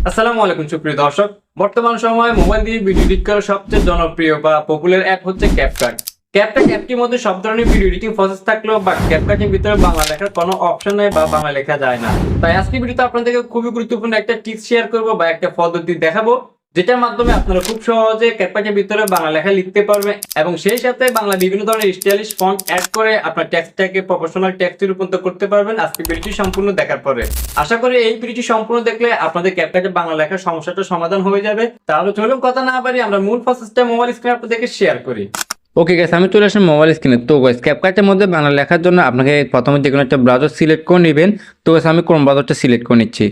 আসসালামু আলাইকুম সুপ্রিয় দর্শক। বর্তমান সময়ে মোবাইল দিয়ে ভিডিও এডিট করার সবচেয়ে জনপ্রিয় বা পপুলার অ্যাপ হচ্ছে ক্যাপকাট। ক্যাপকাট অ্যাপটির মধ্যে সব ধরনের ভিডিও এডিটিং প্রসেস থাকলেও বা ক্যাপকাটের ভিতরে বাংলা লেখার কোনো অপশন নেই বা বাংলা লেখা যায় না। তাই আজকে ভিডিওতে আপনাদেরকে খুবই গুরুত্বপূর্ণ একটা টিপস শেয়ার করব বা একটা পদ্ধতি দেখাবো, যেটার মাধ্যমে আপনারা খুব সহজে ক্যাপকাটের ভিতরে বাংলা লেখা লিখতে পারবেন এবং সেই সাথে বাংলা বিভিন্ন ধরনের স্টাইলিশ ফন্ট অ্যাড করে আপনার টেক্সটটাকে প্রফেশনাল টেক্সটে রূপান্তর করতে পারবেন আজকে ভিডিওটি সম্পূর্ণ দেখার পরে। আশা করি এই ভিডিওটি সম্পূর্ণ দেখলে আপনাদের ক্যাপকাটে বাংলা লেখার সমস্যাটা সমাধান হয়ে যাবে। তাহলে চলুন কথা না বাড়ি আমরা মূল প্রসেসটা মোবাইল স্ক্রিনে আপনাদেরকে শেয়ার করি। ওকে গাইস, আমি চলে আসলাম মোবাইল স্ক্রিনে। তো গাইস, ক্যাপকাটের মধ্যে বাংলা লেখার জন্য আপনাকে প্রথমে যে কোনো একটা ব্রাউজার সিলেক্ট করে নেবেন। তো গাইস, আমি ক্রোম ব্রাউজারটা সিলেক্ট করে নিচ্ছি।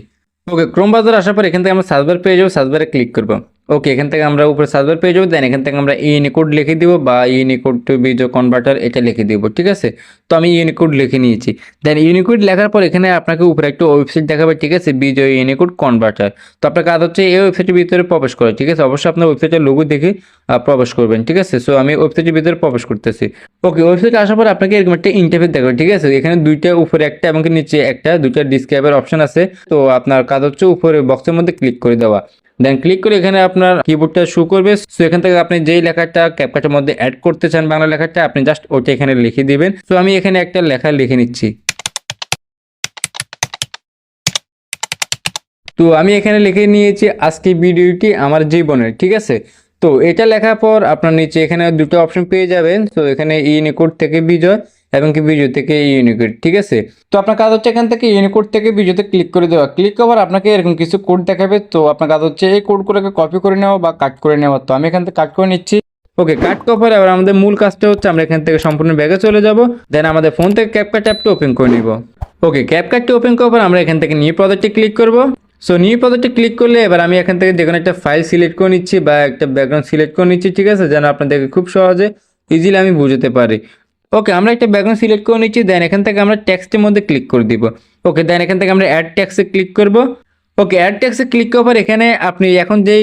ওকে, ক্রোম ব্রাউজার আসার পর এখান থেকে আমরা সার্চ বার পেয়ে যাবো, সার্চ বারে ক্লিক করবো। ওকে, এখান থেকে আমরা উপরে সার্চ বার পেয়ে যাবো, দেন এখান থেকে আমরা ইউনিকোড লিখে দিব বা ইউনিকোড টু বিজয় কনভার্টার এটা লিখে দিব। ঠিক আছে, তো আমি ইউনিকোড লিখে নিয়েছি। দেন ইউনিকোড লেখার পর এখানে আপনাকে উপরে একটা ওয়েবসাইট দেখাবে। ঠিক আছে, বিজয় ইউনিকোড কনভার্টার। তো আপনার কাজ হচ্ছে এই ওয়েবসাইটের ভিতরে প্রবেশ করা। ঠিক আছে, অবশ্যই আপনার ওয়েবসাইটের লোগো দেখে প্রবেশ করবেন। ঠিক আছে, সো আমি ওয়েবসাইটের ভিতরে প্রবেশ করতেছি। ওকে, ওয়েবসাইটে আসার পর আপনাকে এরকম একটা ইন্টারফেস দেখাবে। ঠিক আছে, এখানে দুইটা উপরে একটা এবং নিচে একটা দুইটা ডিসক্রাইবের অপশন আছে। তো আপনার কাজ হচ্ছে উপরে বক্সের মধ্যে ক্লিক করে দেওয়া। দেন ক্লিক করে এখানে আপনার কিবোর্ডটা শো করবে। সো এখান থেকে আপনি যেই লেখাটা ক্যাপকাটের মধ্যে অ্যাড করতে চান বাংলা লেখাটা, আপনি জাস্ট ওইটা এখানে লিখে দিবেন। সো আমি এখানে একটা লেখা লিখে নিচ্ছি। তো আমি এখানে লিখে নিয়েছি আজকে ভিডিওটি আমার জীবনের। ঠিক আছে, তো এটা লেখার পর আপনার নিচে এখানে দুটো অপশন পেয়ে যাবেন। তো এখানে ইউনিকোড থেকে বিজয় এবং কি বিজয় থেকে ইউনিকোড। ঠিক আছে, তো আপনার কাজ হচ্ছে এখান থেকে ইউনিকোড থেকে বিজয়তে ক্লিক করে দেওয়া। ক্লিক করার আপনাকে এরকম কিছু কোড দেখাবে। তো আপনার কাজ হচ্ছে এই কোডগুলোকে কপি করে নেওয়া বা কাট করে নেওয়া। তো আমি এখান থেকে কাট করে নিচ্ছি। ওকে, কাট করার পরে এবার আমাদের মূল কাজটা হচ্ছে আমরা এখান থেকে সম্পূর্ণ ব্যাগে চলে যাব। দেন আমাদের ফোন থেকে ক্যাপকাট অ্যাপটা ওপেন করে নিব। ওকে, ক্যাপকাটটি ওপেন করার পর আমরা এখান থেকে নিউ প্রজেক্টে ক্লিক করব। সো নিউ প্রজেক্টে ক্লিক করলে এবার আমি এখান থেকে যে কোনো একটা ফাইল সিলেক্ট করে নিচ্ছি বা একটা ব্যাকগ্রাউন্ড সিলেক্ট করে নিচ্ছি। ঠিক আছে, যেন আপনাদেরকে খুব সহজে ইজিলি আমি বুঝতে পারি। ওকে, আমরা একটা ব্যাকগ্রাউন্ড সিলেক্ট করে নিচ্ছি। দেন এখান থেকে আমরা টেক্সটের মধ্যে ক্লিক করে দিব। ওকে, দেন এখান থেকে আমরা অ্যাড টেক্সটে ক্লিক করব। ওকে, অ্যাড টেক্সটে ক্লিক করার পর এখানে আপনি এখন যেই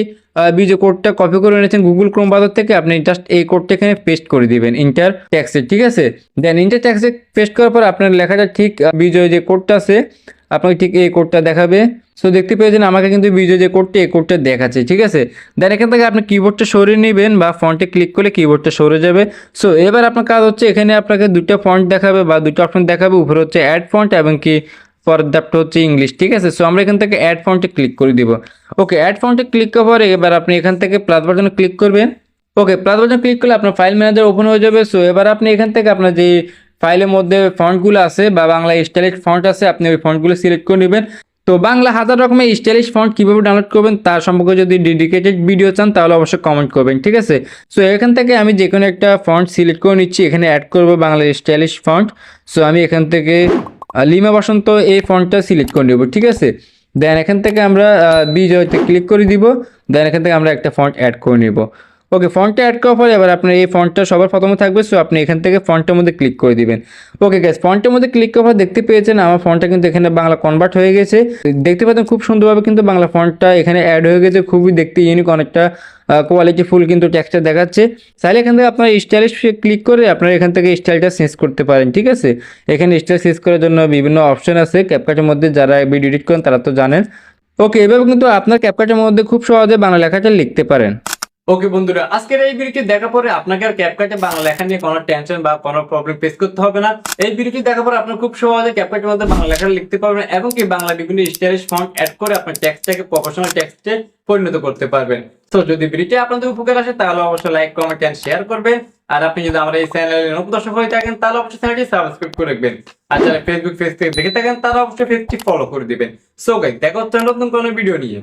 বিজয় কোডটা কপি করে এনেছেন গুগল ক্রোম ব্রাউজার থেকে, আপনি জাস্ট এই কোডটা এখানে পেস্ট করে দিবেন ইন্টার টেক্সটে। ঠিক আছে, দেন ইন্টার টেক্সটে পেস্ট করার পর আপনার লেখাটা ঠিক বিজয় যে কোডটা আছে আপনাকে ঠিক এই কোডটা দেখাবে। সো দেখতে পেয়েছেন আমাকে কিন্তু বিজয় যে কোডটা এই কোডটা দেখাচ্ছে। ঠিক আছে, দেন এখান থেকে আপনি কিবোর্ডটা সরিয়ে নেবেন বা ফন্টে ক্লিক করলে কিবোর্ডটা সরে যাবে। সো এবার আপনার কাজ হচ্ছে এখানে আপনাকে দুটো ফন্ট দেখাবে বা দুটো অপশন দেখাবে। উপরে হচ্ছে অ্যাড ফন্ট এবং কি পরেরটা হচ্ছে ইংলিশ। ঠিক আছে, সো আমরা এখান থেকে অ্যাড ফন্টে ক্লিক করে দিব। ওকে, অ্যাড ফন্টে ক্লিক করার পরে এবার আপনি এখান থেকে প্লাস বাটনে ক্লিক করবেন। ওকে, প্লাস বাটনে ক্লিক করলে আপনার ফাইল ম্যানেজার ওপেন হয়ে যাবে। সো এবার আপনি এখান থেকে আপনার যে ফাইলের মধ্যে ফন্টগুলো আছে বা বাংলা স্টাইলিশ ফন্ট আছে আপনি ওই ফন্টগুলো সিলেক্ট করে নেবেন। তো বাংলা হাজার রকমের স্টাইলিশ ফন্ট কীভাবে ডাউনলোড করবেন তার সম্পর্কে যদি ডেডিকেটেড ভিডিও চান তাহলে অবশ্যই কমেন্ট করবেন। ঠিক আছে, সো এখান থেকে আমি যে কোনো একটা ফন্ট সিলেক্ট করে নিচ্ছি, এখানে অ্যাড করবো বাংলা স্টাইলিশ ফন্ট। সো আমি এখান থেকে লিমা বসন্ত এই ফন্টটা সিলেক্ট করে নেব। ঠিক আছে, দেন এখান থেকে আমরা বিজয়তে ক্লিক করে দিব। দেন এখান থেকে আমরা একটা ফন্ট অ্যাড করে নিব। ওকে, ফন্টটা অ্যাড করার পরে এবার আপনার এই ফন্টটা সবার প্রথমে থাকবে। সো আপনি এখান থেকে ফন্টের মধ্যে ক্লিক করে দিবেন। ওকে গ্যাস, ফন্টের মধ্যে ক্লিক করার পর দেখতে পেয়েছেন আমার ফন্টটা কিন্তু এখানে বাংলা কনভার্ট হয়ে গেছে। দেখতে পাচ্ছেন খুব সুন্দরভাবে কিন্তু বাংলা ফন্টটা এখানে অ্যাড হয়ে গেছে। খুবই দেখতে ইউনিক, অনেকটা কোয়ালিটি ফুল কিন্তু টেক্সটটা দেখাচ্ছে। চাইলে এখান থেকে আপনার স্টাইলিশ ক্লিক করে আপনারা এখান থেকে স্টাইলটা চেঞ্জ করতে পারেন। ঠিক আছে, এখানে স্টাইল চেঞ্জ করার জন্য বিভিন্ন অপশন আছে ক্যাপকাটের মধ্যে, যারা ভিডিও এডিট করেন তারা তো জানেন। ওকে, এভাবে কিন্তু আপনার ক্যাপকাটের মধ্যে খুব সহজে বাংলা লেখাটা লিখতে পারেন। ওকে বন্ধুরা, আজকের এই ভিডিওটি দেখার পরে আপনাকে আর ক্যাপকাটে বাংলা লেখা নিয়ে কোনো টেনশন বা কোনো প্রবলেম ফেস করতে হবে না। এই ভিডিওটি দেখার পরে আপনি খুব সহজে ক্যাপকাটের মধ্যে বাংলা লেখা লিখতে পারবেন এবং কি বাংলা বিভিন্ন স্টাইলিশ ফন্ট অ্যাড করে আপনার টেক্সটটাকে প্রফেশনাল টেক্সটে পরিণত করতে পারবেন। তো যদি ভিডিওটি আপনাদের উপকার আসে তাহলে অবশ্যই লাইক কমেন্ট এন্ড শেয়ার করবেন। আর আপনি যদি আমার এই চ্যানেলে নতুন দর্শক হয়ে থাকেন তাহলে অবশ্যই চ্যানেলটি সাবস্ক্রাইব করে রাখবেন। আর যারা ফেসবুক পেজ থেকে দেখে থাকেন তারা অবশ্যই পেজটি ফলো করে দিবেন। সো গাইস, দেখা হচ্ছে নতুন কোনো ভিডিও নিয়ে।